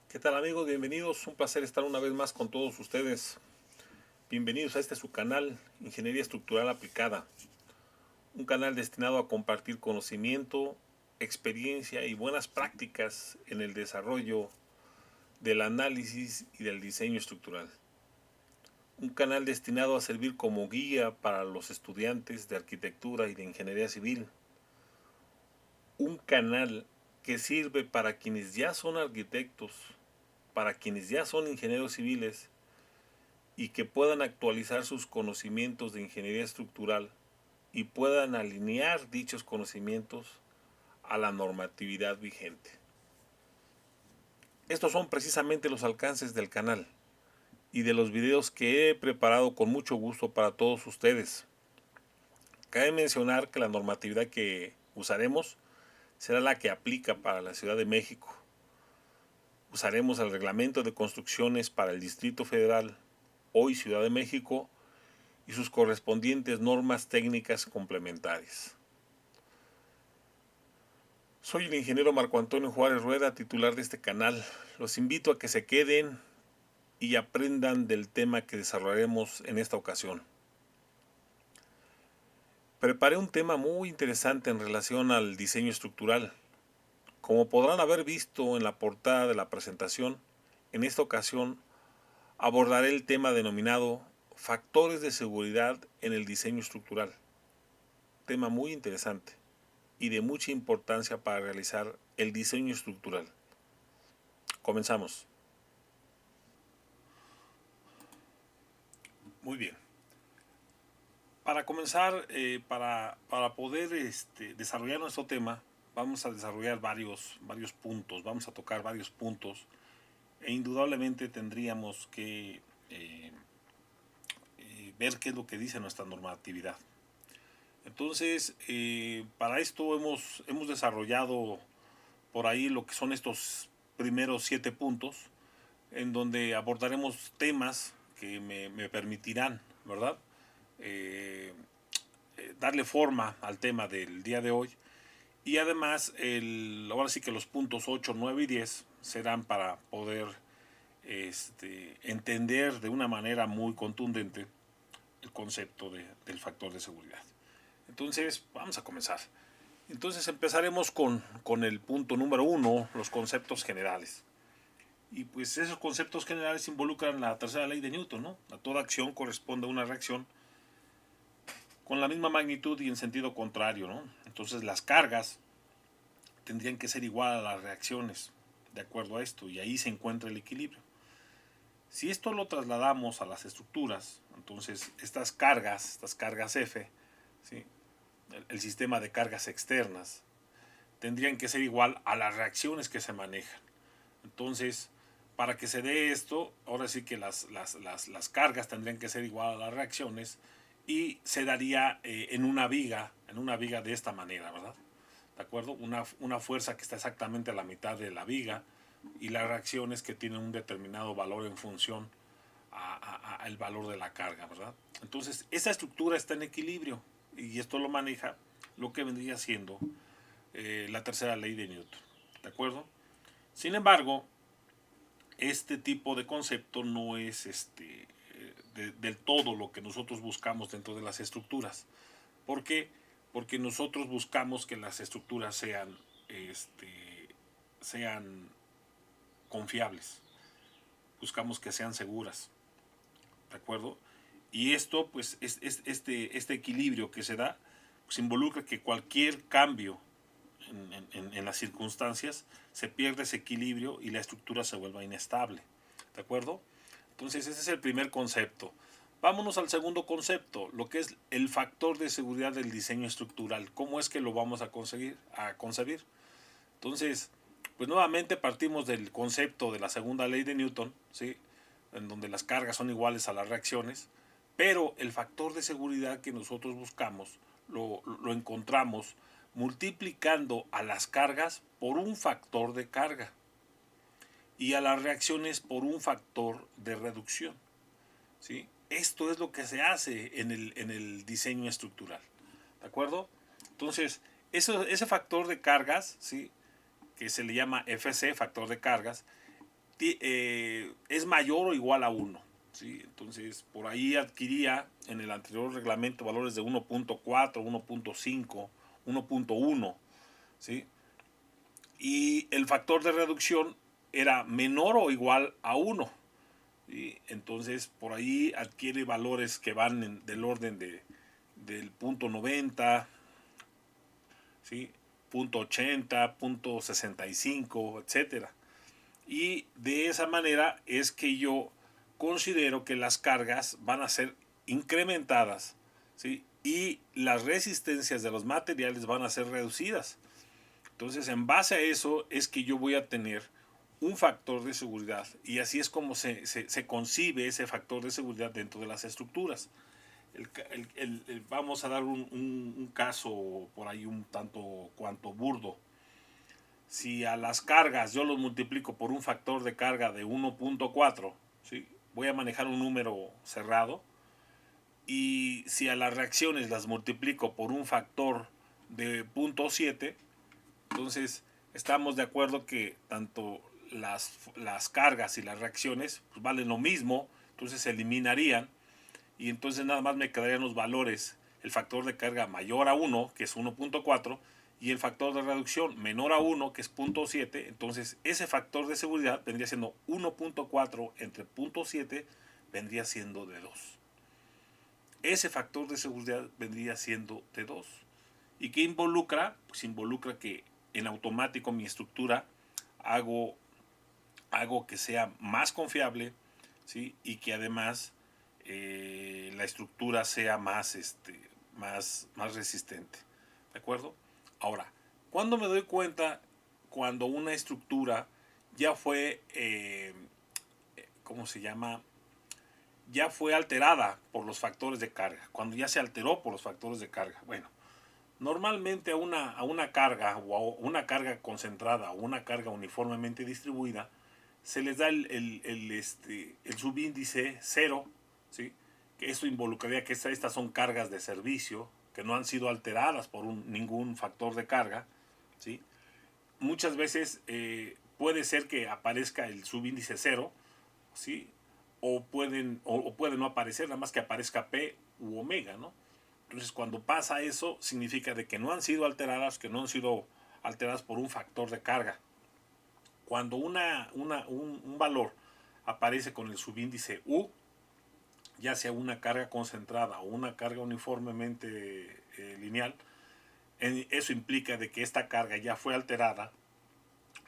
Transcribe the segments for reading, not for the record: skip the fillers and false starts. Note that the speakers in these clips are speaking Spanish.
¿Qué tal amigos? Bienvenidos, un placer estar una vez más con todos ustedes. Bienvenidos a este su canal, Ingeniería Estructural Aplicada, un canal destinado a compartir conocimiento, experiencia y buenas prácticas en el desarrollo del análisis y del diseño estructural. Un canal destinado a servir como guía para los estudiantes de arquitectura y de ingeniería civil. Un canal que sirve para quienes ya son arquitectos, para quienes ya son ingenieros civiles y que puedan actualizar sus conocimientos de ingeniería estructural y puedan alinear dichos conocimientos a la normatividad vigente. Estos son precisamente los alcances del canal y de los videos que he preparado con mucho gusto para todos ustedes. Cabe mencionar que la normatividad que usaremos será la que aplica para la Ciudad de México. Usaremos el reglamento de construcciones para el Distrito Federal, hoy Ciudad de México, y sus correspondientes normas técnicas complementarias. Soy el ingeniero Marco Antonio Juárez Rueda, titular de este canal. Los invito a que se queden y aprendan del tema que desarrollaremos en esta ocasión. Preparé un tema muy interesante en relación al diseño estructural. Como podrán haber visto en la portada de la presentación, en esta ocasión abordaré el tema denominado Factores de seguridad en el diseño estructural. Tema muy interesante y de mucha importancia para realizar el diseño estructural. Comenzamos. Muy bien. Para comenzar, para poder desarrollar nuestro tema, vamos a desarrollar varios puntos, vamos a tocar varios puntos e indudablemente tendríamos que ver qué es lo que dice nuestra normatividad. Entonces, para esto hemos desarrollado por ahí lo que son estos primeros 7 puntos, en donde abordaremos temas que me permitirán, ¿verdad? Eh, Darle forma al tema del día de hoy. Y además, ahora sí que los puntos 8, 9 y 10 serán para poder entender de una manera muy contundente el concepto del factor de seguridad. Entonces, vamos a comenzar. Entonces empezaremos con el punto número 1, los conceptos generales. Y pues esos conceptos generales involucran la tercera ley de Newton, ¿no? A toda acción corresponde a una reacción con la misma magnitud y en sentido contrario, ¿no? Entonces las cargas tendrían que ser igual a las reacciones, de acuerdo a esto, y ahí se encuentra el equilibrio. Si esto lo trasladamos a las estructuras, entonces estas cargas F, ¿sí? El sistema de cargas externas, tendrían que ser igual a las reacciones que se manejan. Entonces, para que se dé esto, ahora sí que las cargas tendrían que ser igual a las reacciones y se daría en una viga de esta manera, ¿verdad? ¿De acuerdo? Una fuerza que está exactamente a la mitad de la viga y las reacciones que tienen un determinado valor en función al valor de la carga, ¿verdad? Entonces, esa estructura está en equilibrio y esto lo maneja lo que vendría siendo la tercera ley de Newton, ¿de acuerdo? Sin embargo, este tipo de concepto no es del todo lo que nosotros buscamos dentro de las estructuras. ¿Por qué? Porque nosotros buscamos que las estructuras sean confiables, buscamos que sean seguras, ¿de acuerdo? Y esto, pues, este equilibrio que se da, pues involucra que cualquier cambio en las circunstancias se pierde ese equilibrio y la estructura se vuelve inestable, ¿de acuerdo? Entonces ese es el primer concepto. Vámonos al segundo concepto, lo que es el factor de seguridad del diseño estructural. ¿Cómo es que lo vamos a concebir? Entonces, pues nuevamente partimos del concepto de la segunda ley de Newton, ¿sí? En donde las cargas son iguales a las reacciones, pero el factor de seguridad que nosotros buscamos lo encontramos multiplicando a las cargas por un factor de carga y a las reacciones por un factor de reducción, ¿sí? Esto es lo que se hace en el diseño estructural, ¿de acuerdo? Entonces, ese factor de cargas, ¿sí? Que se le llama FC, factor de cargas, es mayor o igual a 1. ¿Sí? Entonces, por ahí adquiría en el anterior reglamento valores de 1.4, 1.5, 1.1. ¿Sí? Y el factor de reducción era menor o igual a 1. ¿Sí? Entonces, por ahí adquiere valores que van del orden del punto 90, ¿sí? Punto 80, punto 65, etcétera. Y de esa manera es que yo considero que las cargas van a ser incrementadas, ¿sí? Y las resistencias de los materiales van a ser reducidas. Entonces, en base a eso es que yo voy a tener un factor de seguridad, y así es como se concibe ese factor de seguridad dentro de las estructuras. Vamos a dar un caso por ahí un tanto cuanto burdo. Si a las cargas yo los multiplico por un factor de carga de 1.4, ¿sí? Voy a manejar un número cerrado. Y si a las reacciones las multiplico por un factor de 0.7, entonces estamos de acuerdo que tanto las cargas y las reacciones pues valen lo mismo, entonces se eliminarían, y entonces nada más me quedarían los valores, el factor de carga mayor a 1, que es 1.4, y el factor de reducción menor a 1, que es 0.7. Entonces ese factor de seguridad vendría siendo 1.4 entre 0.7, vendría siendo de 2. Ese factor de seguridad vendría siendo de 2. ¿Y qué involucra? Pues involucra que en automático mi estructura hago que sea más confiable, ¿sí? Y que además la estructura sea más resistente. ¿De acuerdo? Ahora, ¿cuándo me doy cuenta cuando una estructura ya fue, ¿cómo se llama? Ya fue alterada por los factores de carga. Cuando ya se alteró por los factores de carga. Bueno, normalmente a una carga, o a una carga concentrada, o una carga uniformemente distribuida, se les da el subíndice 0, ¿sí? Que esto involucraría que estas son cargas de servicio que no han sido alteradas por ningún factor de carga, ¿sí? Muchas veces puede ser que aparezca el subíndice 0, ¿sí? O puede no aparecer, nada más que aparezca P u omega, ¿no? Entonces, cuando pasa eso, significa de que no han sido alteradas, por un factor de carga. Cuando un valor aparece con el subíndice U, ya sea una carga concentrada o una carga uniformemente lineal, eso implica de que esta carga ya fue alterada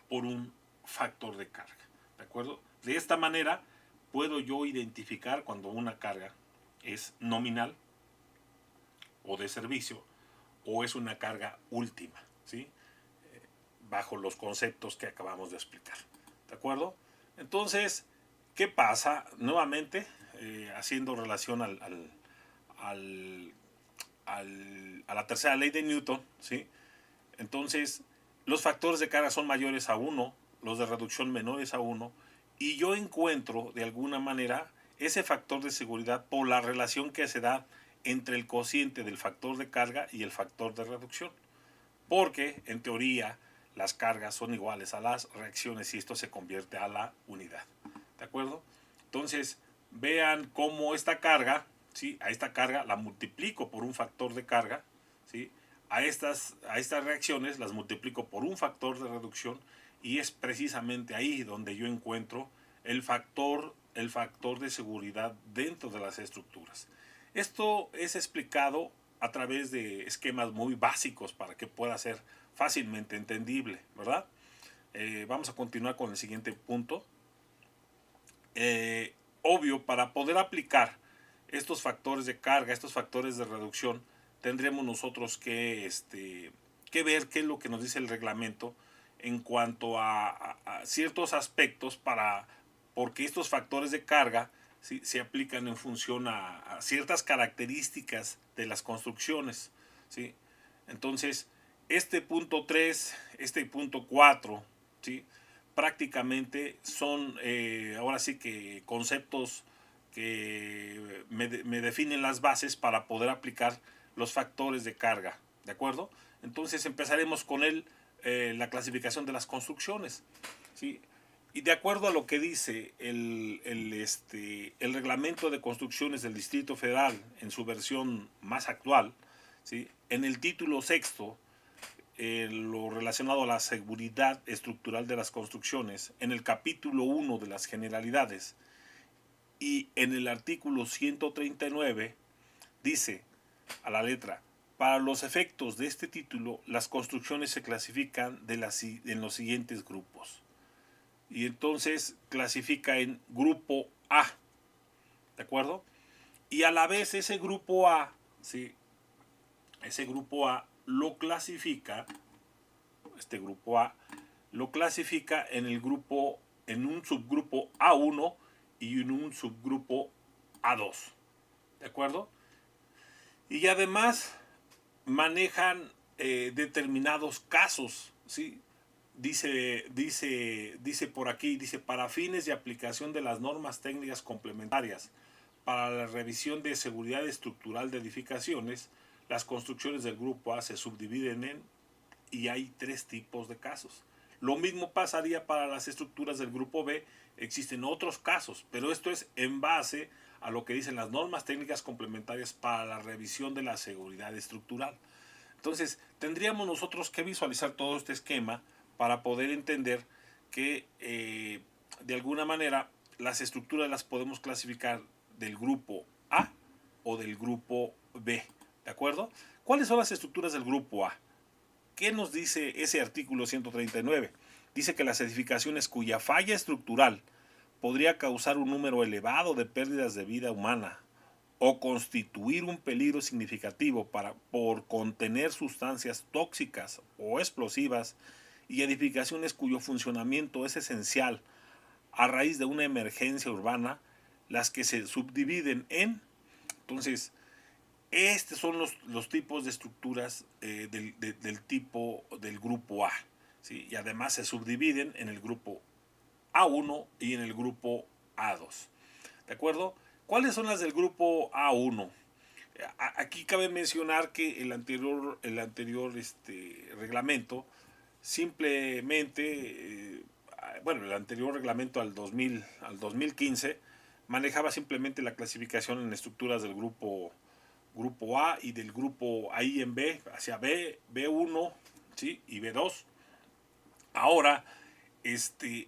por un factor de carga. ¿De acuerdo? De esta manera puedo yo identificar cuando una carga es nominal o de servicio o es una carga última, ¿sí? Bajo los conceptos que acabamos de explicar. ¿De acuerdo? Entonces, ¿qué pasa? Nuevamente, haciendo relación a la tercera ley de Newton, ¿sí? Entonces, los factores de carga son mayores a 1, los de reducción menores a 1, y yo encuentro de alguna manera ese factor de seguridad por la relación que se da entre el cociente del factor de carga y el factor de reducción. Porque, en teoría, las cargas son iguales a las reacciones y esto se convierte a la unidad. ¿De acuerdo? Entonces, vean cómo esta carga, ¿sí? A esta carga la multiplico por un factor de carga, ¿sí? A estas reacciones las multiplico por un factor de reducción, y es precisamente ahí donde yo encuentro el factor de seguridad dentro de las estructuras. Esto es explicado a través de esquemas muy básicos para que pueda ser fácilmente entendible, ¿verdad? Vamos a continuar con el siguiente punto. Obvio, para poder aplicar estos factores de carga, estos factores de reducción, tendremos nosotros que ver qué es lo que nos dice el reglamento en cuanto a ciertos aspectos, porque estos factores de carga, ¿sí?, se aplican en función a ciertas características de las construcciones, ¿sí? Entonces, este punto 3, este punto 4, ¿sí?, prácticamente son ahora sí que conceptos que me definen las bases para poder aplicar los factores de carga, ¿de acuerdo? Entonces empezaremos con la clasificación de las construcciones, ¿sí? Y de acuerdo a lo que dice el reglamento de construcciones del Distrito Federal en su versión más actual, ¿sí? En el título sexto, lo relacionado a la seguridad estructural de las construcciones, en el capítulo 1 de las generalidades y en el artículo 139 dice a la letra: para los efectos de este título, las construcciones se clasifican en los siguientes grupos. Y entonces clasifica en grupo A, ¿de acuerdo? Y a la vez ese grupo A, ¿sí? Ese grupo A lo clasifica, este grupo A lo clasifica en un subgrupo A1 y en un subgrupo A2, ¿de acuerdo? Y además manejan determinados casos, ¿sí? Dice por aquí, dice: para fines de aplicación de las normas técnicas complementarias para la revisión de seguridad estructural de edificaciones, las construcciones del grupo A se subdividen y hay 3 tipos de casos. Lo mismo pasaría para las estructuras del grupo B. Existen otros casos, pero esto es en base a lo que dicen las normas técnicas complementarias para la revisión de la seguridad estructural. Entonces, tendríamos nosotros que visualizar todo este esquema para poder entender que de alguna manera las estructuras las podemos clasificar del grupo A o del grupo B, ¿de acuerdo? ¿Cuáles son las estructuras del grupo A? ¿Qué nos dice ese artículo 139? Dice que las edificaciones cuya falla estructural podría causar un número elevado de pérdidas de vida humana o constituir un peligro significativo por contener sustancias tóxicas o explosivas, y edificaciones cuyo funcionamiento es esencial a raíz de una emergencia urbana, las que se subdividen en... Entonces, estos son los tipos de estructuras del tipo del grupo A, ¿sí? Y además se subdividen en el grupo A1 y en el grupo A2. ¿De acuerdo? ¿Cuáles son las del grupo A1? Aquí cabe mencionar que el anterior reglamento simplemente, bueno, el anterior reglamento al 2015 manejaba simplemente la clasificación en estructuras del grupo A y del grupo ahí en B, hacia B1, ¿sí? Y B2. Ahora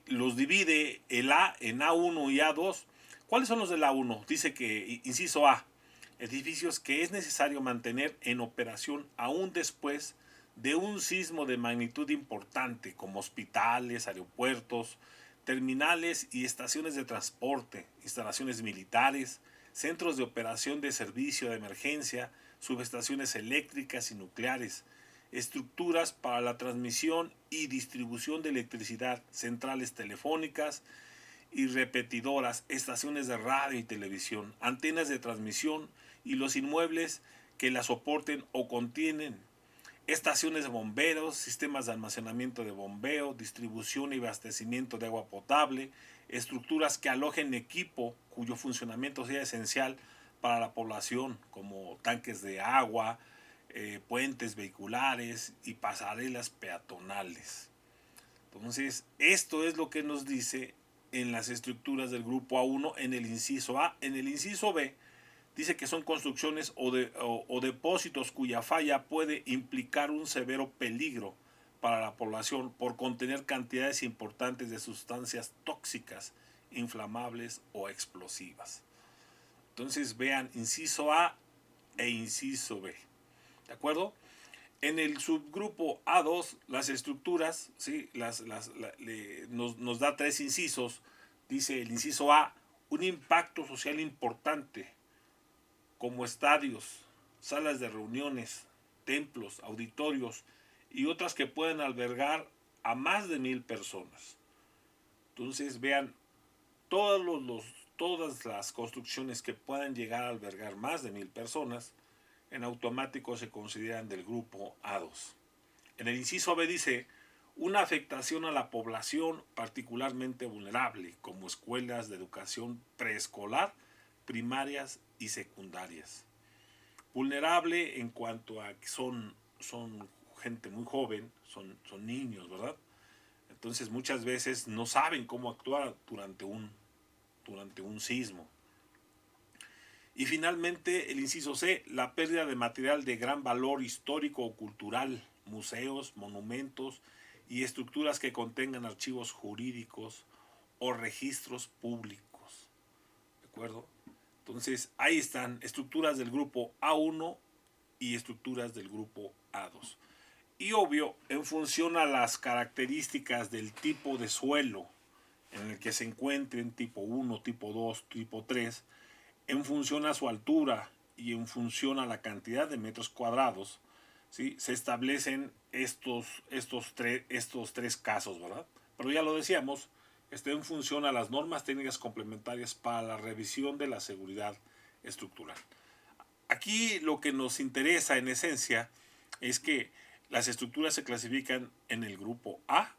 los divide el A en A1 y A2. ¿Cuáles son los del A1? Dice que, inciso A, edificios que es necesario mantener en operación aún después de un sismo de magnitud importante, como hospitales, aeropuertos, terminales y estaciones de transporte, instalaciones militares, centros de operación de servicio de emergencia, subestaciones eléctricas y nucleares, estructuras para la transmisión y distribución de electricidad, centrales telefónicas y repetidoras, estaciones de radio y televisión, antenas de transmisión y los inmuebles que la soporten o contienen, estaciones de bomberos, sistemas de almacenamiento de bombeo, distribución y abastecimiento de agua potable, estructuras que alojen equipo cuyo funcionamiento sea esencial para la población, como tanques de agua, puentes vehiculares y pasarelas peatonales. Entonces, esto es lo que nos dice en las estructuras del grupo A1 en el inciso A. En el inciso B dice que son construcciones o depósitos cuya falla puede implicar un severo peligro para la población por contener cantidades importantes de sustancias tóxicas, inflamables o explosivas. Entonces vean inciso A e inciso B. ¿De acuerdo? En el subgrupo A2, las estructuras, ¿sí? Nos da 3 incisos. Dice el inciso A: un impacto social importante, como estadios, salas de reuniones, templos, auditorios y otras que pueden albergar a más de 1000 personas. Entonces vean, todas las construcciones que puedan llegar a albergar más de 1000 personas, en automático se consideran del grupo A2. En el inciso B dice: una afectación a la población particularmente vulnerable, como escuelas de educación preescolar, primarias y secundarias. Vulnerable en cuanto a que son gente muy joven, son niños, ¿verdad? Entonces muchas veces no saben cómo actuar durante un sismo. Y finalmente el inciso C, la pérdida de material de gran valor histórico o cultural, museos, monumentos y estructuras que contengan archivos jurídicos o registros públicos. ¿De acuerdo? Entonces ahí están estructuras del grupo A1 y estructuras del grupo A2. Y obvio, en función a las características del tipo de suelo en el que se encuentren, tipo 1, tipo 2, tipo 3, en función a su altura y en función a la cantidad de metros cuadrados, ¿sí? Se establecen estos tres casos, ¿verdad? Pero ya lo decíamos, está en función a las normas técnicas complementarias para la revisión de la seguridad estructural. Aquí lo que nos interesa en esencia es que las estructuras se clasifican en el grupo A,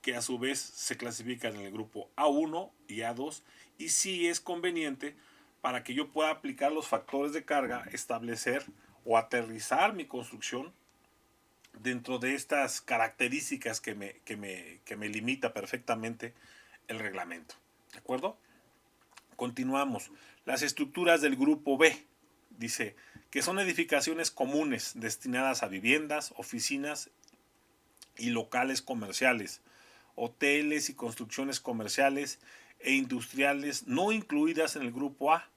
que a su vez se clasifican en el grupo A1 y A2, y si es conveniente para que yo pueda aplicar los factores de carga, establecer o aterrizar mi construcción dentro de estas características que me limita perfectamente el reglamento. ¿De acuerdo? Continuamos. Las estructuras del grupo B. Dice que son edificaciones comunes destinadas a viviendas, oficinas y locales comerciales, hoteles y construcciones comerciales e industriales no incluidas en el grupo A,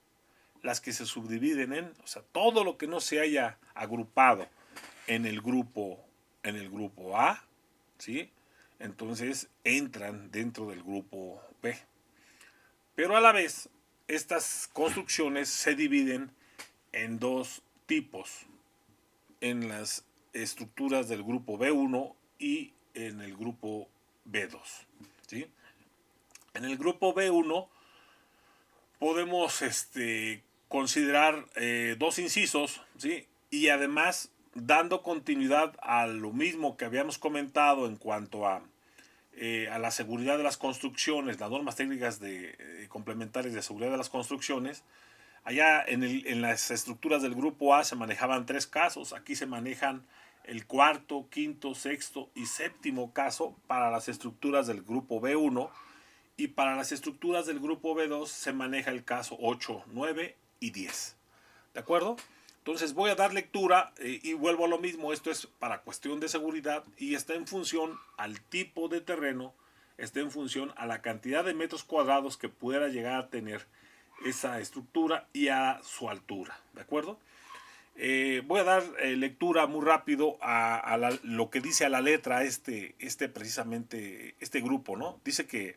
las que se subdividen en, o sea, todo lo que no se haya agrupado en el grupo A, ¿sí? Entonces entran dentro del grupo B. Pero a la vez, estas construcciones se dividen en dos tipos, en las estructuras del grupo B1 y en el grupo B2. ¿Sí? En el grupo B1 podemos considerar dos incisos, ¿sí? Y además dando continuidad a lo mismo que habíamos comentado en cuanto a la seguridad de las construcciones, las normas técnicas complementarias de seguridad de las construcciones. Allá en las estructuras del grupo A se manejaban tres casos, aquí se manejan el cuarto, quinto, sexto y séptimo caso para las estructuras del grupo B1, y para las estructuras del grupo B2 se maneja el caso 8, 9 y 10. ¿De acuerdo? Entonces voy a dar lectura y vuelvo a lo mismo. Esto es para cuestión de seguridad y está en función al tipo de terreno, está en función a la cantidad de metros cuadrados que pudiera llegar a tener esa estructura y a su altura. ¿De acuerdo? Voy a dar lectura muy rápido a lo que dice a la letra precisamente este grupo, ¿no? Dice que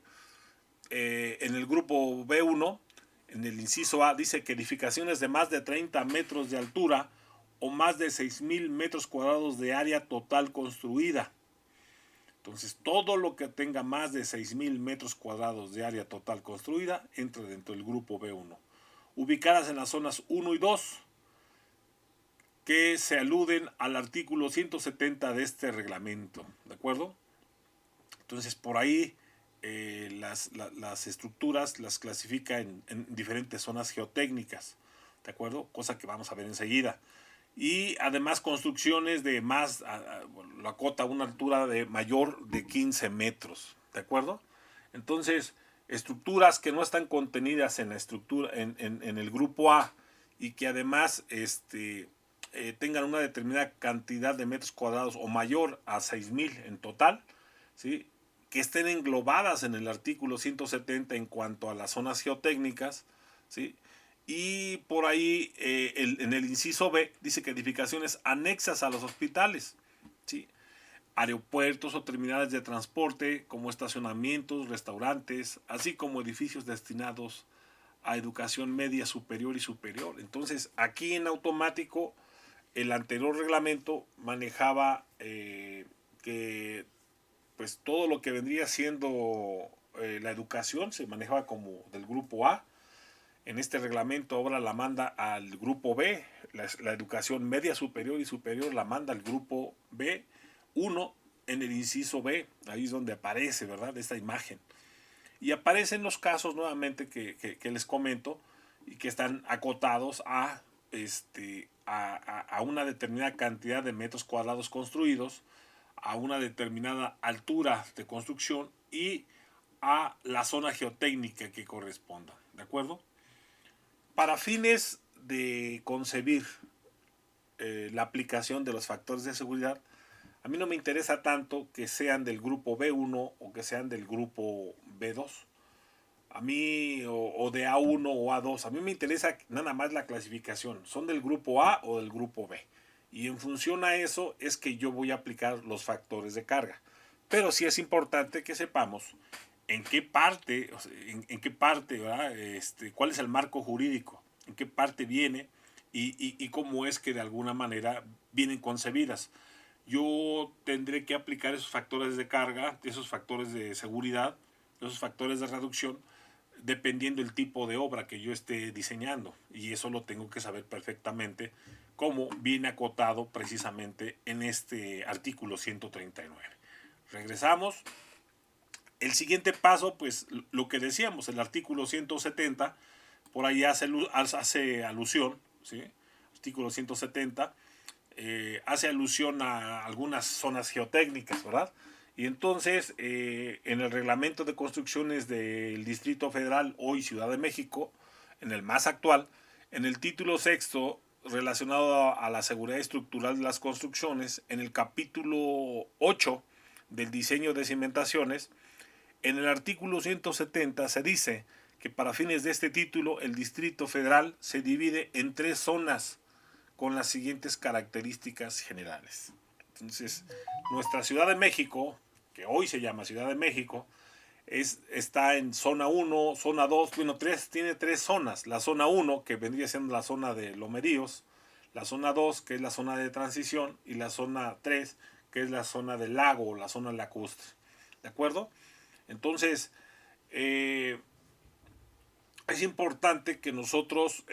en el grupo B1, en el inciso A, dice que edificaciones de más de 30 metros de altura o más de 6,000 metros cuadrados de área total construida. Entonces, todo lo que tenga más de 6,000 metros cuadrados de área total construida entra dentro del grupo B1. Ubicadas en las zonas 1 y 2, que se aluden al artículo 170 de este reglamento. ¿De acuerdo? Entonces, por ahí las estructuras las clasifica en diferentes zonas geotécnicas, ¿de acuerdo? Cosa que vamos a ver enseguida. Y además construcciones de más, lo acota a una altura de mayor de 15 metros, ¿de acuerdo? Entonces, estructuras que no están contenidas en la estructura, en el grupo A, y que además tengan una determinada cantidad de metros cuadrados o mayor a 6,000 en total, ¿sí? Que estén englobadas en el artículo 170 en cuanto a las zonas geotécnicas, ¿sí? Y por ahí en el inciso B dice que edificaciones anexas a los hospitales, ¿sí? Aeropuertos o terminales de transporte como estacionamientos, restaurantes, así como edificios destinados a educación media superior y superior. Entonces aquí en automático el anterior reglamento manejaba que pues todo lo que vendría siendo la educación se manejaba como del grupo A. En este reglamento ahora la manda al grupo B, la educación media superior y superior la manda al grupo B1 en el inciso B, ahí es donde aparece, ¿verdad?, esta imagen. Y aparecen los casos nuevamente que les comento y que están acotados a una determinada cantidad de metros cuadrados construidos, a una determinada altura de construcción y a la zona geotécnica que corresponda, ¿de acuerdo? Para fines de concebir la aplicación de los factores de seguridad, a mí no me interesa tanto que sean del grupo B1 o que sean del grupo B2. A mí, o de A1 o A2, a mí me interesa nada más la clasificación. ¿Son del grupo A o del grupo B? Y en función a eso es que yo voy a aplicar los factores de carga. Pero sí es importante que sepamos en qué parte, en qué parte, ¿verdad? Cuál es el marco jurídico, en qué parte viene y cómo es que de alguna manera vienen concebidas. Yo tendré que aplicar esos factores de carga, esos factores de seguridad, esos factores de reducción, dependiendo del tipo de obra que yo esté diseñando. Y eso lo tengo que saber perfectamente, como viene acotado precisamente en este artículo 139. Regresamos. El siguiente paso, pues lo que decíamos, el artículo 170, por ahí hace alusión, ¿sí? Artículo 170, hace alusión a algunas zonas geotécnicas, ¿verdad? Y entonces, en el reglamento de construcciones del Distrito Federal, hoy Ciudad de México, en el más actual, en el título sexto relacionado a la seguridad estructural de las construcciones, en el capítulo 8 del diseño de cimentaciones, en el artículo 170 se dice que para fines de este título el Distrito Federal se divide en 3 zonas con las siguientes características generales. Entonces, nuestra Ciudad de México, que hoy se llama Ciudad de México, está en zona 1, zona 2, bueno, tiene 3 zonas. La zona 1, que vendría siendo la zona de lomeríos, la zona 2, que es la zona de transición, y la zona 3, que es la zona del lago o la zona lacustre. ¿De acuerdo? Entonces, es importante que nosotros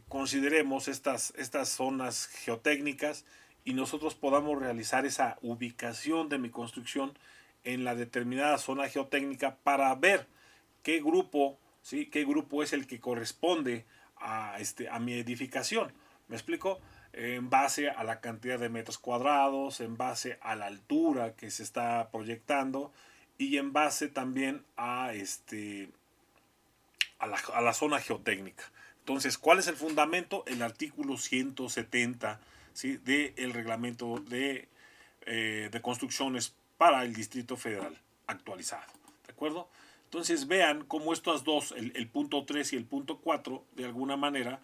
consideremos estas zonas geotécnicas y nosotros podamos realizar esa ubicación de mi construcción en la determinada zona geotécnica para ver qué grupo, ¿sí? Qué grupo es el que corresponde a mi edificación. ¿Me explico? En base a la cantidad de metros cuadrados, en base a la altura que se está proyectando y en base también a la zona geotécnica. Entonces, ¿cuál es el fundamento? El artículo 170, ¿sí? Del reglamento de construcciones para el Distrito Federal actualizado. ¿De acuerdo? Entonces vean cómo estos dos, el punto 3 y el punto 4, de alguna manera,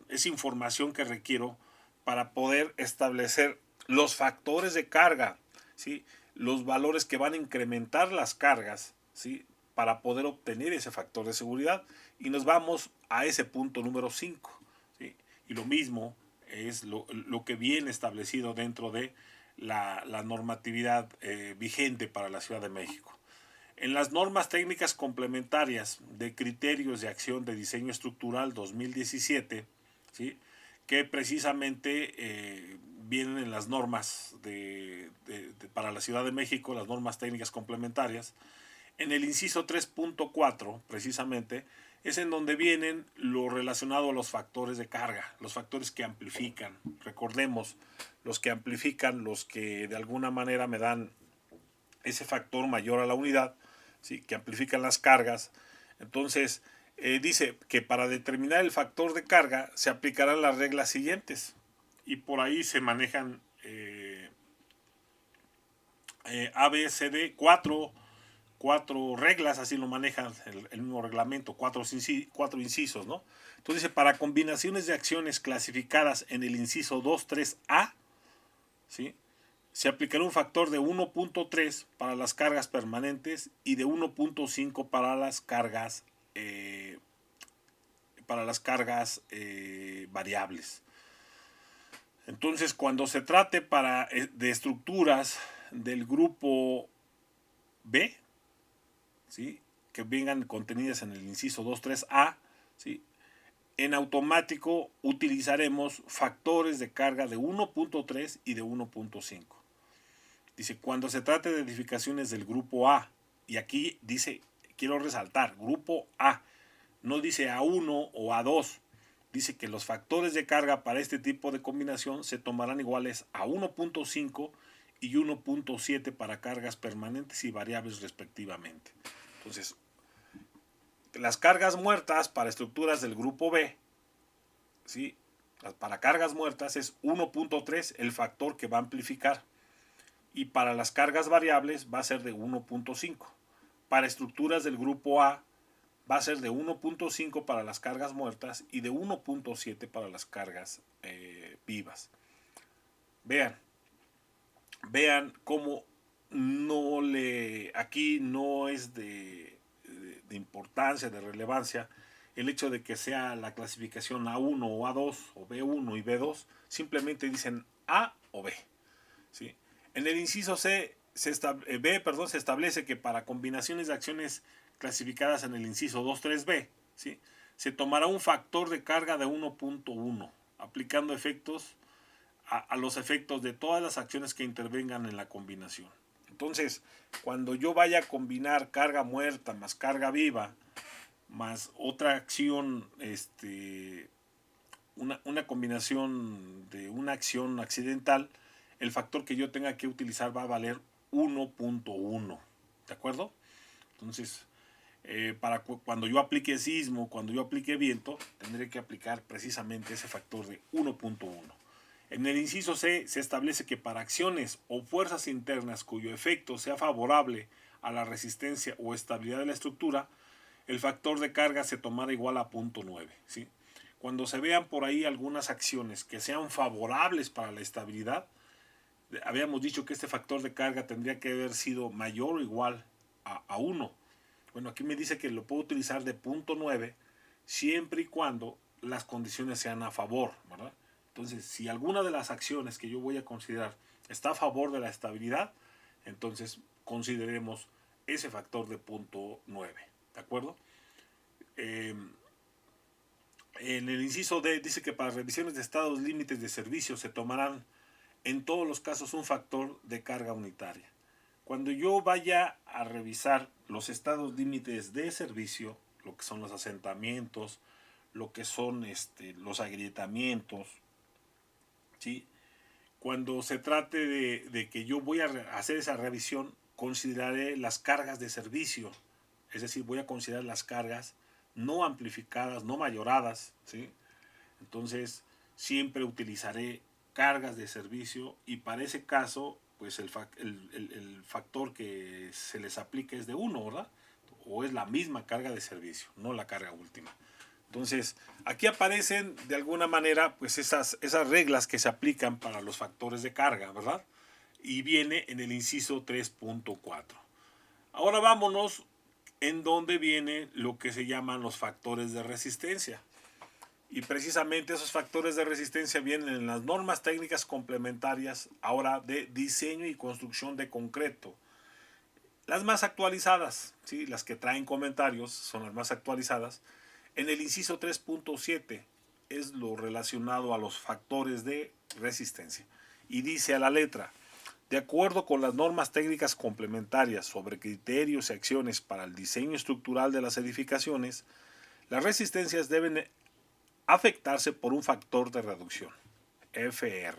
es información que requiero para poder establecer los factores de carga, ¿sí? Los valores que van a incrementar las cargas, ¿sí? Para poder obtener ese factor de seguridad. Y nos vamos a ese punto número 5, ¿sí? Y lo mismo es lo que viene establecido dentro de la normatividad vigente para la Ciudad de México. En las normas técnicas complementarias de criterios de acción de diseño estructural 2017, ¿sí? Que precisamente vienen en las normas para la Ciudad de México, las normas técnicas complementarias, en el inciso 3.4 precisamente es en donde vienen lo relacionado a los factores de carga, los factores que amplifican. Recordemos, los que amplifican, los que de alguna manera me dan ese factor mayor a la unidad, ¿sí? Que amplifican las cargas. Entonces, dice que para determinar el factor de carga se aplicarán las reglas siguientes. Y por ahí se manejan A, B, C, D, cuatro reglas, así lo maneja el mismo reglamento, cuatro incisos, ¿no? Entonces dice, para combinaciones de acciones clasificadas en el inciso 2, 3A, ¿sí? Se aplicará un factor de 1.3 para las cargas permanentes y de 1.5 para las cargas variables. Entonces, cuando se trate de estructuras del grupo B, ¿sí? Que vengan contenidas en el inciso 2, 3A, ¿sí? En automático utilizaremos factores de carga de 1.3 y de 1.5. Dice, cuando se trate de edificaciones del grupo A, y aquí dice, quiero resaltar, grupo A, no dice A1 o A2, dice que los factores de carga para este tipo de combinación se tomarán iguales a 1.5 y 1.7 para cargas permanentes y variables respectivamente. Entonces, las cargas muertas para estructuras del grupo B, ¿sí? Para cargas muertas es 1.3 el factor que va a amplificar, y para las cargas variables va a ser de 1.5. Para estructuras del grupo A va a ser de 1.5 para las cargas muertas y de 1.7 para las cargas vivas. Vean cómo aquí no es de importancia, de relevancia el hecho de que sea la clasificación A1 o A2 o B1 y B2, simplemente dicen A o B, ¿sí? En el inciso se establece que para combinaciones de acciones clasificadas en el inciso 2.3b, ¿sí?, se tomará un factor de carga de 1.1, aplicando efectos a los efectos de todas las acciones que intervengan en la combinación. Entonces, cuando yo vaya a combinar carga muerta más carga viva, más otra acción, una combinación de una acción accidental, el factor que yo tenga que utilizar va a valer 1.1, ¿de acuerdo? Entonces, para cuando yo aplique sismo, cuando yo aplique viento, tendré que aplicar precisamente ese factor de 1.1. En el inciso C se establece que para acciones o fuerzas internas cuyo efecto sea favorable a la resistencia o estabilidad de la estructura, el factor de carga se tomará igual a 0.9, ¿sí? Cuando se vean por ahí algunas acciones que sean favorables para la estabilidad, habíamos dicho que este factor de carga tendría que haber sido mayor o igual a 1. Bueno, aquí me dice que lo puedo utilizar de 0.9 siempre y cuando las condiciones sean a favor, ¿verdad? Entonces, si alguna de las acciones que yo voy a considerar está a favor de la estabilidad, entonces consideremos ese factor de 0.9, ¿de acuerdo? En el inciso D dice que para revisiones de estados límites de servicio se tomarán en todos los casos un factor de carga unitaria. Cuando yo vaya a revisar los estados límites de servicio, lo que son los asentamientos, lo que son los agrietamientos, ¿sí?, cuando se trate de que yo voy a hacer esa revisión, consideraré las cargas de servicio, es decir, voy a considerar las cargas no amplificadas, no mayoradas, ¿sí? Entonces, siempre utilizaré cargas de servicio, y para ese caso, pues el factor que se les aplica es de 1, ¿verdad? O es la misma carga de servicio, no la carga última. Entonces, aquí aparecen de alguna manera pues esas reglas que se aplican para los factores de carga, ¿verdad? Y viene en el inciso 3.4. Ahora vámonos en donde viene lo que se llaman los factores de resistencia. Y precisamente esos factores de resistencia vienen en las normas técnicas complementarias ahora de diseño y construcción de concreto. Las más actualizadas, ¿sí?, las que traen comentarios son las más actualizadas. En el inciso 3.7 es lo relacionado a los factores de resistencia. Y dice a la letra: de acuerdo con las normas técnicas complementarias sobre criterios y acciones para el diseño estructural de las edificaciones, las resistencias deben afectarse por un factor de reducción, FR.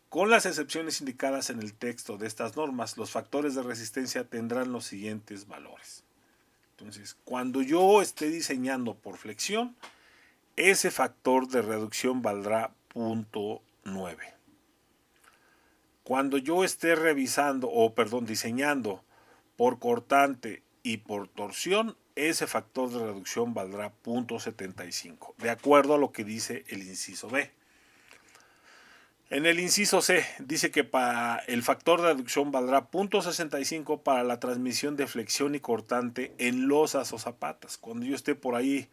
Con las excepciones indicadas en el texto de estas normas, los factores de resistencia tendrán los siguientes valores. Entonces, cuando yo esté diseñando por flexión, ese factor de reducción valdrá 0.9. Cuando yo esté diseñando por cortante y por torsión, ese factor de reducción valdrá 0.75, de acuerdo a lo que dice el inciso B. En el inciso C dice que para el factor de reducción valdrá 0.65 para la transmisión de flexión y cortante en losas o zapatas. Cuando yo esté por ahí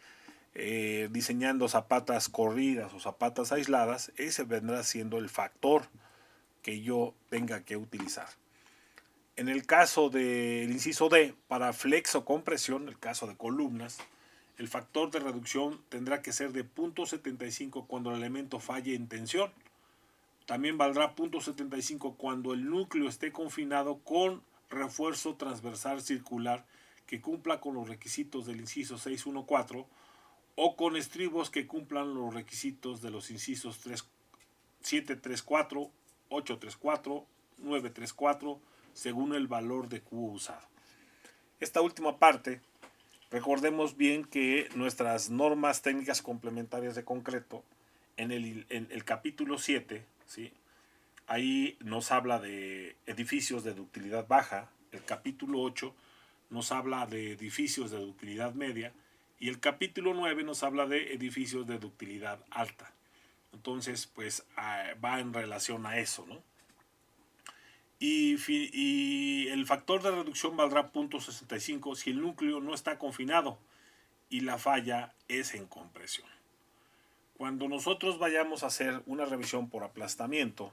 diseñando zapatas corridas o zapatas aisladas, ese vendrá siendo el factor que yo tenga que utilizar. En el caso del inciso D, para flexo-compresión, el caso de columnas, el factor de reducción tendrá que ser de 0.75 cuando el elemento falle en tensión. También valdrá 0.75 cuando el núcleo esté confinado con refuerzo transversal circular que cumpla con los requisitos del inciso 6.1.4 o con estribos que cumplan los requisitos de los incisos 734, 834, 934, según el valor de cubo usado. Esta última parte, recordemos bien que nuestras normas técnicas complementarias de concreto, en el capítulo 7, ¿sí?, ahí nos habla de edificios de ductilidad baja. El capítulo 8 nos habla de edificios de ductilidad media. Y el capítulo 9 nos habla de edificios de ductilidad alta. Entonces, pues va en relación a eso, ¿no? Y el factor de reducción valdrá 0.65 si el núcleo no está confinado y la falla es en compresión. Cuando nosotros vayamos a hacer una revisión por aplastamiento,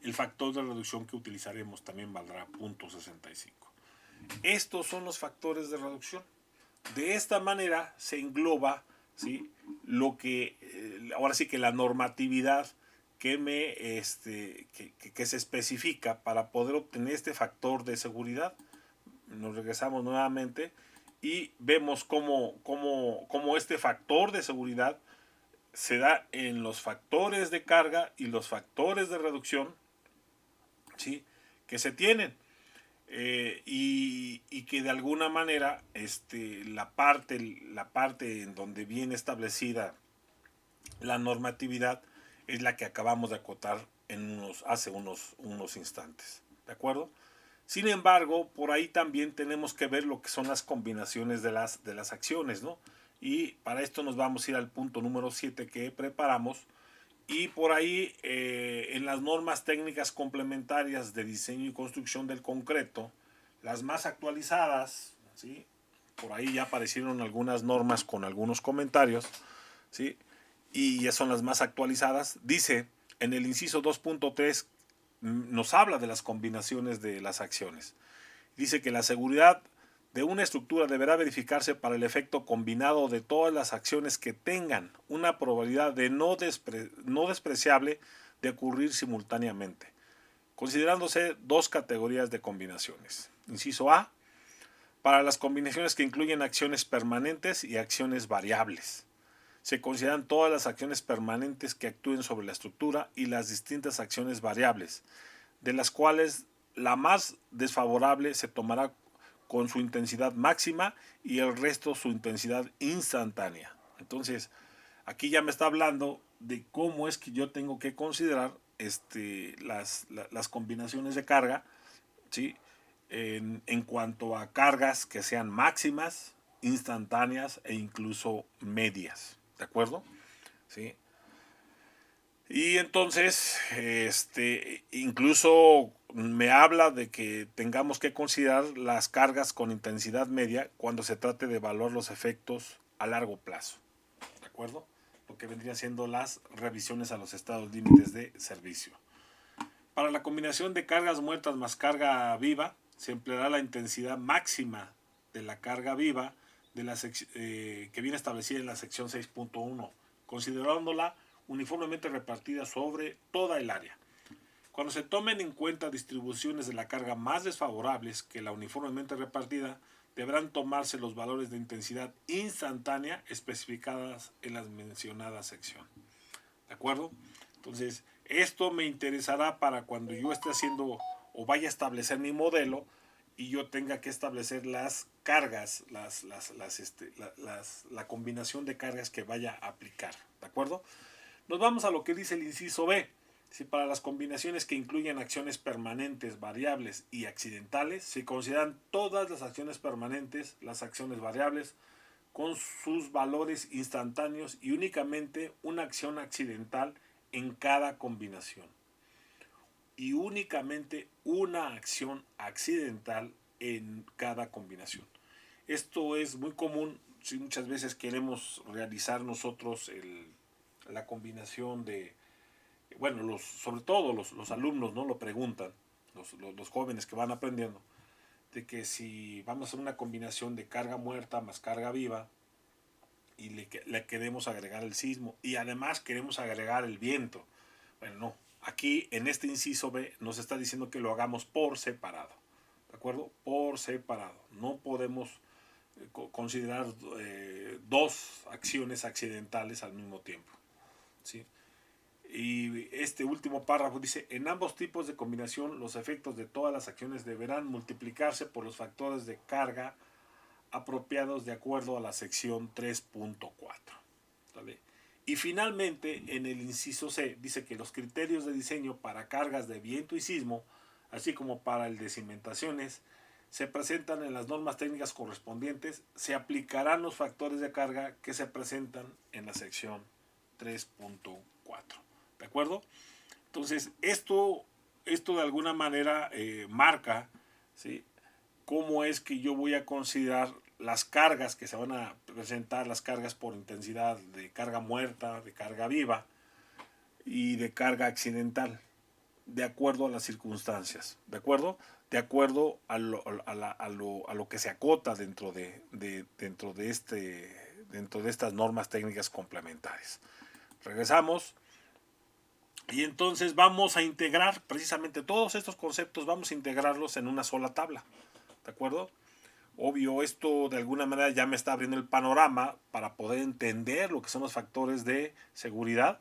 el factor de reducción que utilizaremos también valdrá 0.65. Estos son los factores de reducción. De esta manera se engloba, ¿sí?, lo que ahora sí que la normatividad que se especifica para poder obtener este factor de seguridad. Nos regresamos nuevamente y vemos cómo este factor de seguridad se da en los factores de carga y los factores de reducción, ¿sí?, que se tienen. Y que de alguna manera la parte en donde viene establecida la normatividad es la que acabamos de acotar hace unos instantes. ¿De acuerdo? Sin embargo, por ahí también tenemos que ver lo que son las combinaciones de las acciones, ¿no? Y para esto nos vamos a ir al punto número 7 que preparamos. Y por ahí, en las normas técnicas complementarias de diseño y construcción del concreto, las más actualizadas, ¿sí?, por ahí ya aparecieron algunas normas con algunos comentarios, ¿sí?, y ya son las más actualizadas. Dice, en el inciso 2.3, nos habla de las combinaciones de las acciones. Dice que la seguridad de una estructura deberá verificarse para el efecto combinado de todas las acciones que tengan una probabilidad de no despreciable de ocurrir simultáneamente, considerándose dos categorías de combinaciones. Inciso A, para las combinaciones que incluyen acciones permanentes y acciones variables. Se consideran todas las acciones permanentes que actúen sobre la estructura y las distintas acciones variables, de las cuales la más desfavorable se tomará con su intensidad máxima y el resto su intensidad instantánea. Entonces, aquí ya me está hablando de cómo es que yo tengo que considerar las combinaciones de carga, ¿sí?, en cuanto a cargas que sean máximas, instantáneas e incluso medias. ¿De acuerdo? ¿Sí? Y entonces, incluso me habla de que tengamos que considerar las cargas con intensidad media cuando se trate de evaluar los efectos a largo plazo. ¿De acuerdo? Lo que vendrían siendo las revisiones a los estados límites de servicio. Para la combinación de cargas muertas más carga viva, se empleará la intensidad máxima de la carga viva que viene establecida en la sección 6.1, considerándola uniformemente repartida sobre toda el área. Cuando se tomen en cuenta distribuciones de la carga más desfavorables que la uniformemente repartida, deberán tomarse los valores de intensidad instantánea especificadas en la mencionada sección. ¿De acuerdo? Entonces, esto me interesará para cuando yo esté haciendo o vaya a establecer mi modelo y yo tenga que establecer las cargas, la combinación de cargas que vaya a aplicar. ¿De acuerdo? Nos vamos a lo que dice el inciso B. Si para las combinaciones que incluyen acciones permanentes, variables y accidentales, se consideran todas las acciones permanentes, las acciones variables, con sus valores instantáneos y únicamente una acción accidental en cada combinación. Y únicamente una acción accidental en cada combinación. Esto es muy común si muchas veces queremos realizar nosotros la combinación de, bueno, sobre todo los alumnos, ¿no?, lo preguntan, los jóvenes que van aprendiendo, de que si vamos a hacer una combinación de carga muerta más carga viva y le queremos agregar el sismo y además queremos agregar el viento. Bueno, no. Aquí en este inciso B nos está diciendo que lo hagamos por separado. ¿De acuerdo? Por separado. No podemos considerar dos acciones accidentales al mismo tiempo, ¿sí? Y este último párrafo dice, en ambos tipos de combinación los efectos de todas las acciones deberán multiplicarse por los factores de carga apropiados de acuerdo a la sección 3.4. ¿Vale? Y finalmente, en el inciso C, dice que los criterios de diseño para cargas de viento y sismo, así como para el de cimentaciones, se presentan en las normas técnicas correspondientes, se aplicarán los factores de carga que se presentan en la sección 3.4. ¿De acuerdo? Entonces, esto de alguna manera marca, ¿sí?, cómo es que yo voy a considerar las cargas que se van a presentar, las cargas por intensidad de carga muerta, de carga viva y de carga accidental, de acuerdo a las circunstancias, ¿de acuerdo? De acuerdo a lo que se acota dentro de estas normas técnicas complementarias. Regresamos. Y entonces vamos a integrar precisamente todos estos conceptos, vamos a integrarlos en una sola tabla. ¿De acuerdo? Obvio, esto de alguna manera ya me está abriendo el panorama para poder entender lo que son los factores de seguridad,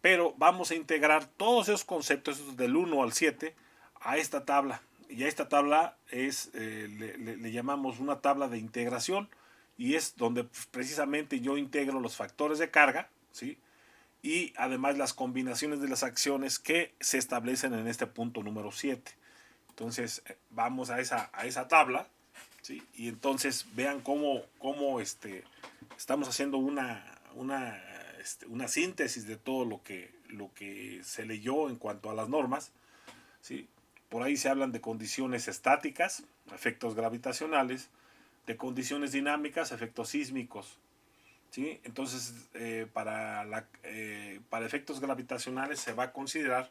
pero vamos a integrar todos esos conceptos del 1 al 7 a esta tabla. Y a esta tabla le llamamos una tabla de integración, y es donde precisamente yo integro los factores de carga, ¿sí?, y además las combinaciones de las acciones que se establecen en este punto número 7. Entonces vamos a esa tabla, ¿sí?, y entonces vean cómo estamos haciendo una síntesis de todo lo que se leyó en cuanto a las normas, ¿sí? Por ahí se hablan de condiciones estáticas, efectos gravitacionales, de condiciones dinámicas, efectos sísmicos, ¿sí? Entonces, para efectos gravitacionales se va a considerar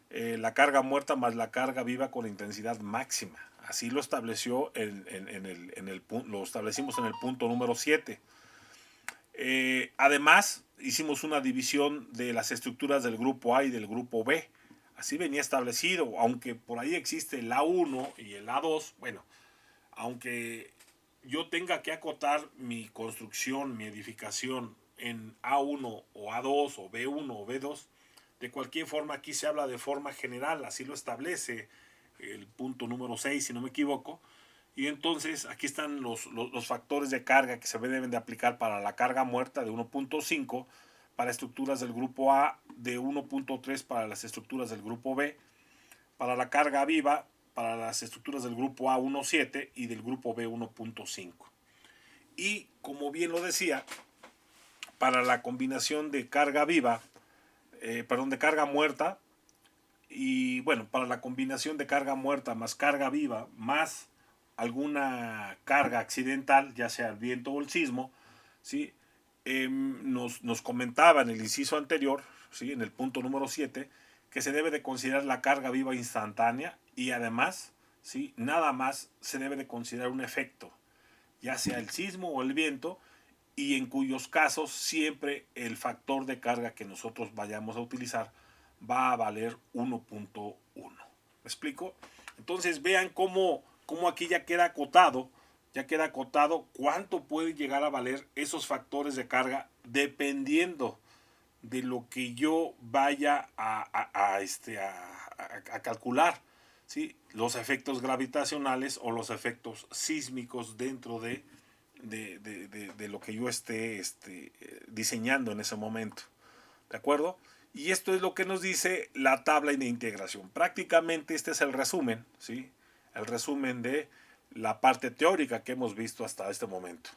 la carga muerta más la carga viva con intensidad máxima. Así lo estableció lo establecimos en el punto número 7. Además, hicimos una división de las estructuras del grupo A y del grupo B. Así venía establecido, aunque por ahí existe el A1 y el A2. Bueno, aunque yo tenga que acotar mi construcción, mi edificación en A1 o A2 o B1 o B2, de cualquier forma aquí se habla de forma general, así lo establece el punto número 6, si no me equivoco. Y entonces aquí están los factores de carga que se deben de aplicar para la carga muerta de 1.5 para estructuras del grupo A, de 1.3 para las estructuras del grupo B, para la carga viva para las estructuras del grupo A 1.7 y del grupo B 1.5. Y como bien lo decía, para la combinación de carga viva, de carga muerta, y bueno, para la combinación de carga muerta más carga viva más alguna carga accidental, ya sea el viento o el sismo, ¿sí? Nos comentaba en el inciso anterior, ¿sí?, en el punto número 7, que se debe de considerar la carga viva instantánea, y además, ¿sí?, nada más se debe de considerar un efecto, ya sea el sismo o el viento, y en cuyos casos siempre el factor de carga que nosotros vayamos a utilizar va a valer 1.1. ¿Me explico? Entonces vean cómo aquí ya queda acotado cuánto puede llegar a valer esos factores de carga dependiendo de lo que yo vaya a calcular, ¿sí?, los efectos gravitacionales o los efectos sísmicos dentro de lo que yo esté diseñando en ese momento. ¿De acuerdo? Y esto es lo que nos dice la tabla de integración. Prácticamente este es el resumen, ¿sí?, el resumen de la parte teórica que hemos visto hasta este momento.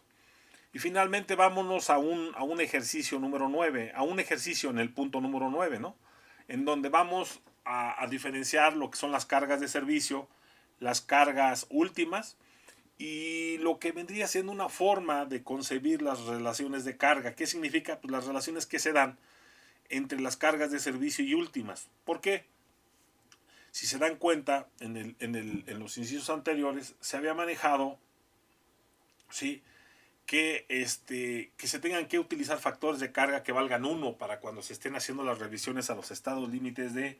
Y finalmente vámonos a un ejercicio número 9, a un ejercicio en el punto número 9, ¿no?, en donde vamos a diferenciar lo que son las cargas de servicio, las cargas últimas, y lo que vendría siendo una forma de concebir las relaciones de carga. ¿Qué significa? Pues las relaciones que se dan entre las cargas de servicio y últimas. ¿Por qué? Si se dan cuenta, en los incisos anteriores se había manejado, ¿sí?, que se tengan que utilizar factores de carga que valgan 1 para cuando se estén haciendo las revisiones a los estados límites de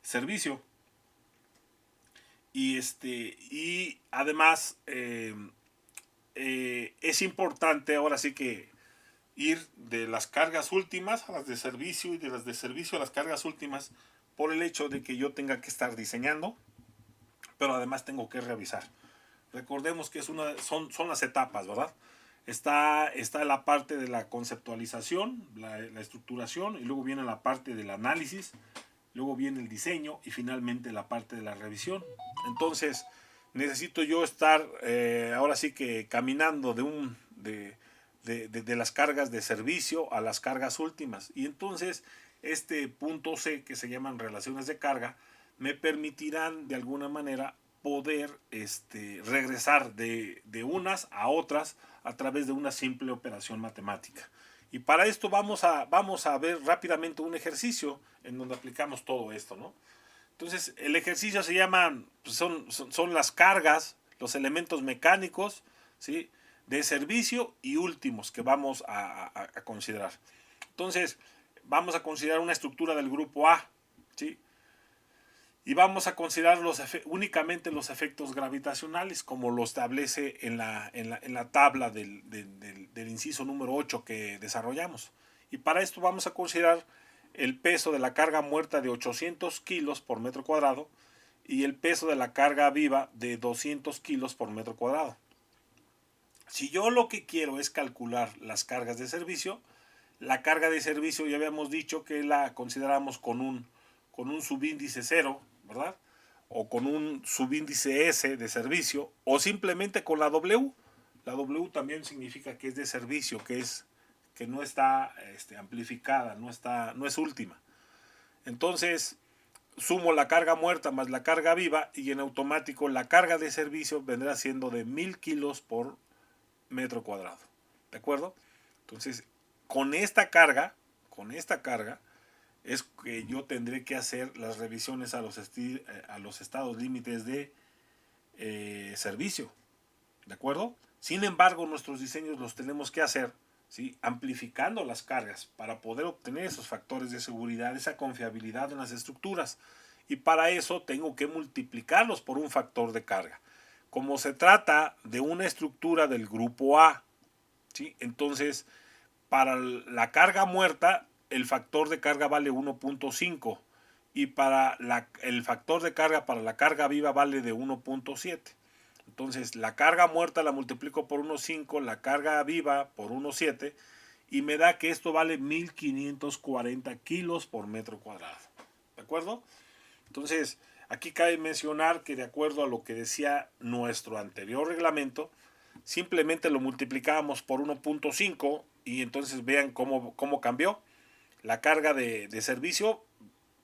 servicio. Y además es importante ahora sí que ir de las cargas últimas a las de servicio y de las de servicio a las cargas últimas, por el hecho de que yo tenga que estar diseñando, pero además tengo que revisar. Recordemos que son las etapas, ¿verdad? Está la parte de la conceptualización, la estructuración, y luego viene la parte del análisis, luego viene el diseño y finalmente la parte de la revisión. Entonces, necesito yo estar ahora sí que caminando de las cargas de servicio a las cargas últimas. Y entonces, este punto C, que se llaman relaciones de carga, me permitirán de alguna manera poder regresar de unas a otras a través de una simple operación matemática. Y para esto vamos a ver rápidamente un ejercicio en donde aplicamos todo esto, ¿no? Entonces, el ejercicio se llama, son las cargas, los elementos mecánicos, ¿sí?, de servicio y últimos que vamos a considerar. Entonces, vamos a considerar una estructura del grupo A, ¿sí? Y vamos a considerar únicamente los efectos gravitacionales, como lo establece en la tabla del inciso número 8 que desarrollamos. Y para esto vamos a considerar el peso de la carga muerta de 800 kilos por metro cuadrado y el peso de la carga viva de 200 kilos por metro cuadrado. Si yo lo que quiero es calcular las cargas de servicio, la carga de servicio ya habíamos dicho que la consideramos con un subíndice 0, ¿verdad? O con un subíndice S de servicio, o simplemente con la W. La W también significa que es de servicio, que no está amplificada, no es última. Entonces, sumo la carga muerta más la carga viva y en automático la carga de servicio vendrá siendo de 1000 kilos por metro cuadrado. ¿De acuerdo? Entonces, con esta carga, es que yo tendré que hacer las revisiones a los estados límites de servicio. ¿De acuerdo? Sin embargo, nuestros diseños los tenemos que hacer, ¿sí?, amplificando las cargas para poder obtener esos factores de seguridad, esa confiabilidad en las estructuras. Y para eso tengo que multiplicarlos por un factor de carga. Como se trata de una estructura del grupo A, ¿sí?, entonces para la carga muerta el factor de carga vale 1.5 y para el factor de carga para la carga viva vale de 1.7. Entonces la carga muerta la multiplico por 1.5, la carga viva por 1.7 y me da que esto vale 1540 kilos por metro cuadrado. ¿De acuerdo? Entonces, aquí cabe mencionar que de acuerdo a lo que decía nuestro anterior reglamento, simplemente lo multiplicábamos por 1.5 y entonces vean cómo cambió. La carga de servicio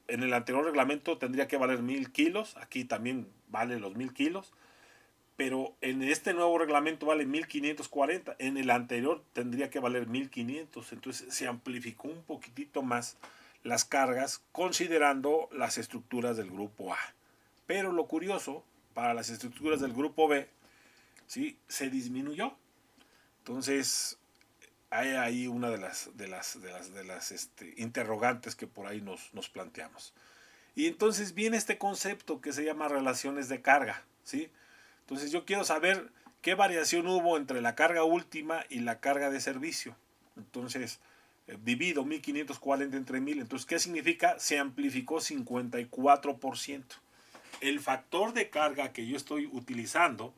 en el anterior reglamento tendría que valer 1000 kilos, aquí también vale los 1000 kilos, pero en este nuevo reglamento vale 1540, en el anterior tendría que valer 1500, entonces se amplificó un poquitito más las cargas considerando las estructuras del grupo A. Pero lo curioso, para las estructuras del grupo B, ¿sí?, se disminuyó. Entonces, hay ahí una de las interrogantes que por ahí nos planteamos. Y entonces viene este concepto que se llama relaciones de carga, ¿sí? Entonces yo quiero saber qué variación hubo entre la carga última y la carga de servicio. Entonces, divido 1540 entre 1000. Entonces, ¿qué significa? Se amplificó 54%. El factor de carga que yo estoy utilizando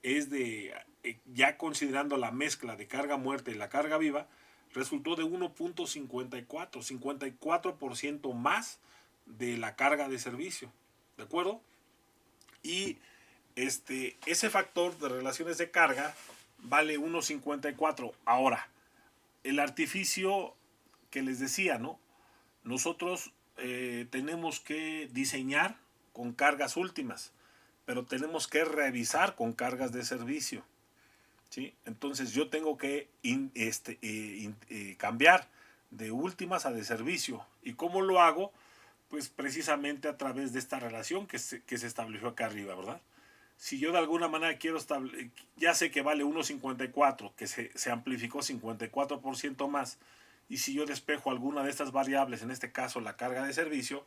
es ya considerando la mezcla de carga muerta y la carga viva, resultó de 1.54, 54% más de la carga de servicio. ¿De acuerdo? Y ese factor de relaciones de carga vale 1.54. Ahora, el artificio que les decía, ¿no? Nosotros tenemos que diseñar con cargas últimas, pero tenemos que revisar con cargas de servicio, ¿sí? Entonces yo tengo que cambiar de últimas a de servicio. ¿Y cómo lo hago? Pues precisamente a través de esta relación que se estableció acá arriba, ¿verdad? Si yo de alguna manera quiero ya sé que vale 1.54, que se amplificó 54% más, y si yo despejo alguna de estas variables, en este caso la carga de servicio,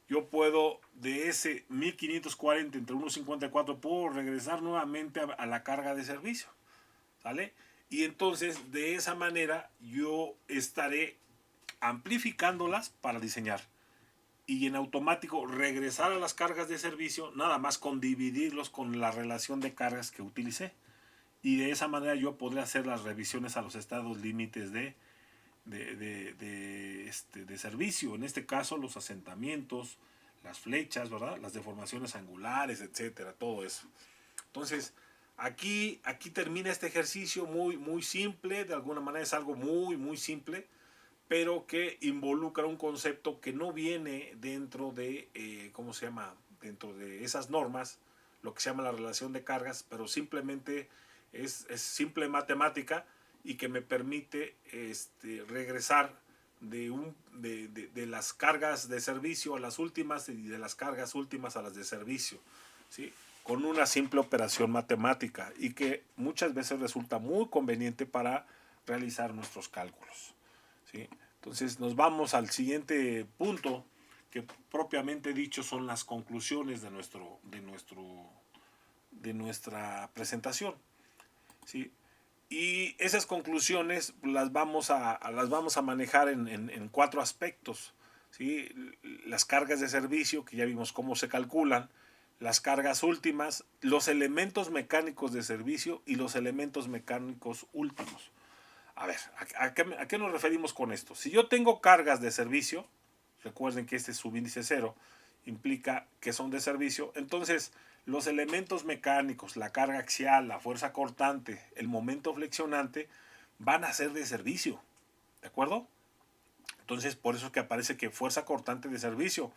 yo puedo de ese 1540 entre 1.54 puedo regresar nuevamente a la carga de servicio. ¿sale? Y entonces de esa manera yo estaré amplificándolas para diseñar y en automático regresar a las cargas de servicio nada más con dividirlos con la relación de cargas que utilicé. Y de esa manera yo podré hacer las revisiones a los estados límites de servicio. En este caso los asentamientos, las flechas, ¿verdad? Las deformaciones angulares, etcétera, todo eso. Entonces, aquí termina este ejercicio muy simple, de alguna manera es algo muy simple, pero que involucra un concepto que no viene dentro de, ¿cómo se llama? Dentro de esas normas, lo que se llama la relación de cargas, pero simplemente es simple matemática y que me permite regresar de las cargas de servicio a las últimas y de las cargas últimas a las de servicio, ¿sí? Con una simple operación matemática y que muchas veces resulta muy conveniente para realizar nuestros cálculos, ¿sí? Entonces nos vamos al siguiente punto, que propiamente dicho son las conclusiones de nuestra presentación, ¿sí? Y esas conclusiones las vamos a manejar en cuatro aspectos, ¿sí? Las cargas de servicio, que ya vimos cómo se calculan, las cargas últimas, los elementos mecánicos de servicio y los elementos mecánicos últimos. A ver, ¿a qué nos referimos con esto? Si yo tengo cargas de servicio, recuerden que este subíndice 0 implica que son de servicio, entonces los elementos mecánicos, la carga axial, la fuerza cortante, el momento flexionante, van a ser de servicio, ¿de acuerdo? Entonces, por eso es que aparece que fuerza cortante de servicio,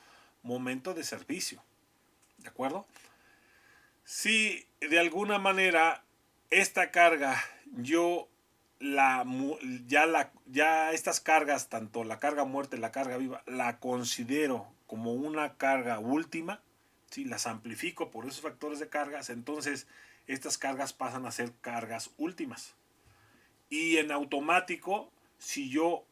momento de servicio, ¿de acuerdo? Si de alguna manera esta carga yo ya estas cargas, tanto la carga muerta y la carga viva, la considero como una carga última, ¿sí? Las amplifico por esos factores de cargas, entonces estas cargas pasan a ser cargas últimas. Y en automático, si yo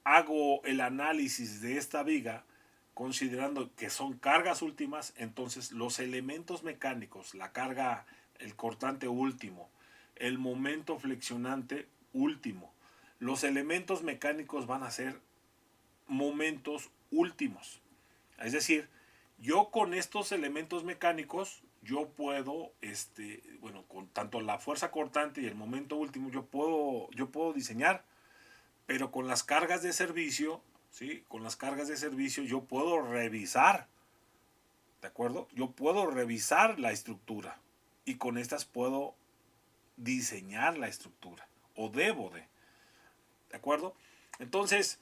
hago el análisis de esta viga, considerando que son cargas últimas, entonces los elementos mecánicos, la carga, el cortante último, el momento flexionante último, los elementos mecánicos van a ser momentos últimos. Es decir, yo con estos elementos mecánicos, yo puedo, con tanto la fuerza cortante y el momento último, yo puedo diseñar, pero con las cargas de servicio, ¿sí? Con las cargas de servicio yo puedo revisar, ¿de acuerdo? Yo puedo revisar la estructura y con estas puedo diseñar la estructura, o debo ¿de acuerdo? Entonces,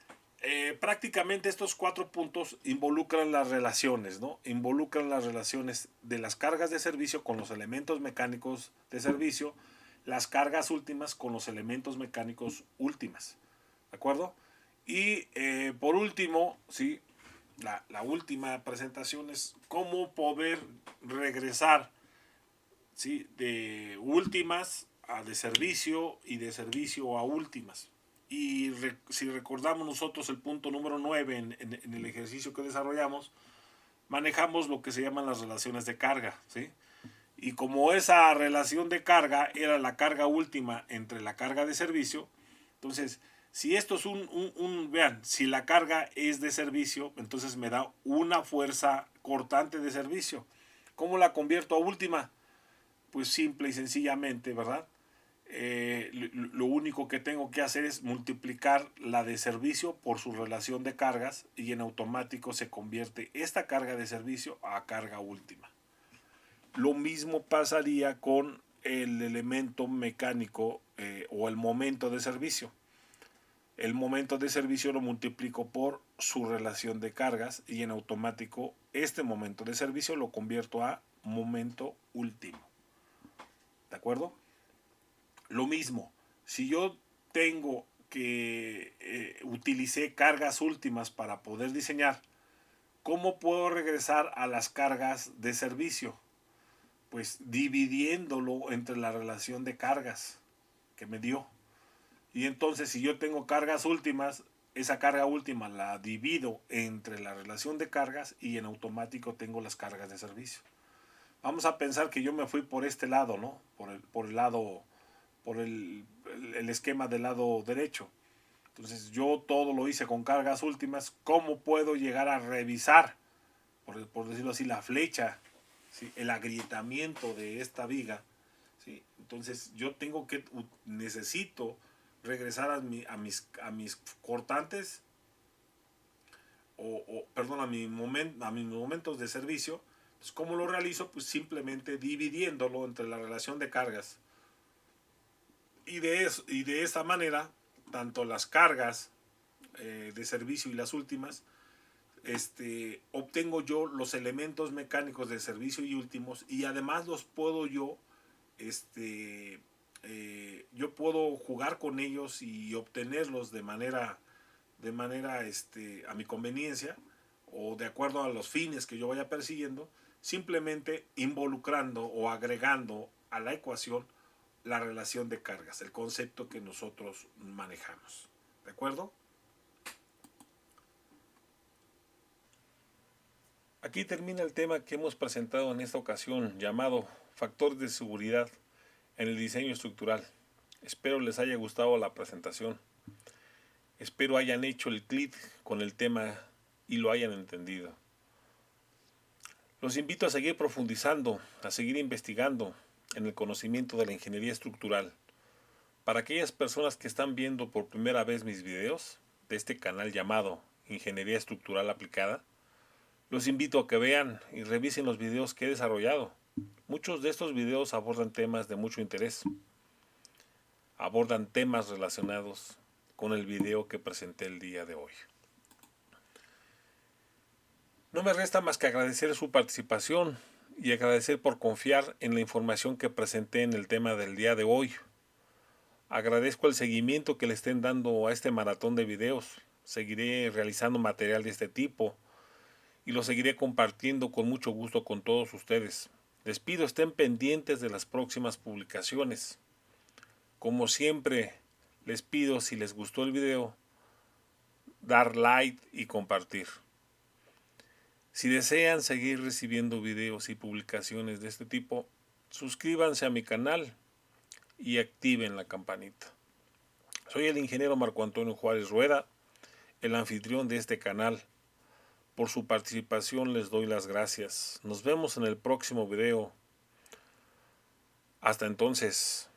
prácticamente estos 4 puntos involucran las relaciones, ¿no? Involucran las relaciones de las cargas de servicio con los elementos mecánicos de servicio, las cargas últimas con los elementos mecánicos últimas, ¿de acuerdo? Y por último, ¿sí? La última presentación es cómo poder regresar, ¿sí? De últimas a de servicio y de servicio a últimas. Y si recordamos nosotros el punto número 9 en el ejercicio que desarrollamos, manejamos lo que se llaman las relaciones de carga, ¿sí? Y como esa relación de carga era la carga última entre la carga de servicio, entonces, si esto es vean, si la carga es de servicio, entonces me da una fuerza cortante de servicio. ¿Cómo la convierto a última? Pues simple y sencillamente, ¿verdad? Lo único que tengo que hacer es multiplicar la de servicio por su relación de cargas y en automático se convierte esta carga de servicio a carga última. Lo mismo pasaría con el elemento mecánico o el momento de servicio. El momento de servicio lo multiplico por su relación de cargas y en automático este momento de servicio lo convierto a momento último. ¿De acuerdo? Lo mismo, si yo tengo que utilicé cargas últimas para poder diseñar, ¿cómo puedo regresar a las cargas de servicio? Pues dividiéndolo entre la relación de cargas que me dio. Y entonces si yo tengo cargas últimas, esa carga última la divido entre la relación de cargas y en automático tengo las cargas de servicio. Vamos a pensar que yo me fui por este lado, ¿no? Por el lado por el esquema del lado derecho. Entonces yo todo lo hice con cargas últimas. ¿Cómo puedo llegar a revisar, por decirlo así, la flecha, ¿sí? El agrietamiento de esta viga, ¿sí? Entonces yo necesito regresar a mis cortantes perdón, a mis momentos de servicio. Pues ¿cómo lo realizo? Pues simplemente dividiéndolo entre la relación de cargas. Y de esta manera, tanto las cargas de servicio y las últimas, obtengo yo los elementos mecánicos de servicio y últimos, y además los puedo yo puedo jugar con ellos y obtenerlos de manera a mi conveniencia o de acuerdo a los fines que yo vaya persiguiendo, simplemente involucrando o agregando a la ecuación la relación de cargas, el concepto que nosotros manejamos. ¿De acuerdo? Aquí termina el tema que hemos presentado en esta ocasión, llamado factores de seguridad en el diseño estructural. Espero les haya gustado la presentación. Espero hayan hecho el clic con el tema y lo hayan entendido. Los invito a seguir profundizando, a seguir investigando en el conocimiento de la ingeniería estructural. Para aquellas personas que están viendo por primera vez mis videos de este canal llamado Ingeniería Estructural Aplicada, los invito a que vean y revisen los videos que he desarrollado. Muchos de estos videos abordan temas de mucho interés. Abordan temas relacionados con el video que presenté el día de hoy. No me resta más que agradecer su participación y agradecer por confiar en la información que presenté en el tema del día de hoy. Agradezco el seguimiento que le estén dando a este maratón de videos. Seguiré realizando material de este tipo y lo seguiré compartiendo con mucho gusto con todos ustedes. Les pido estén pendientes de las próximas publicaciones. Como siempre, les pido, si les gustó el video, dar like y compartir. Si desean seguir recibiendo videos y publicaciones de este tipo, suscríbanse a mi canal y activen la campanita. Soy el ingeniero Marco Antonio Juárez Rueda, el anfitrión de este canal. Por su participación les doy las gracias. Nos vemos en el próximo video. Hasta entonces.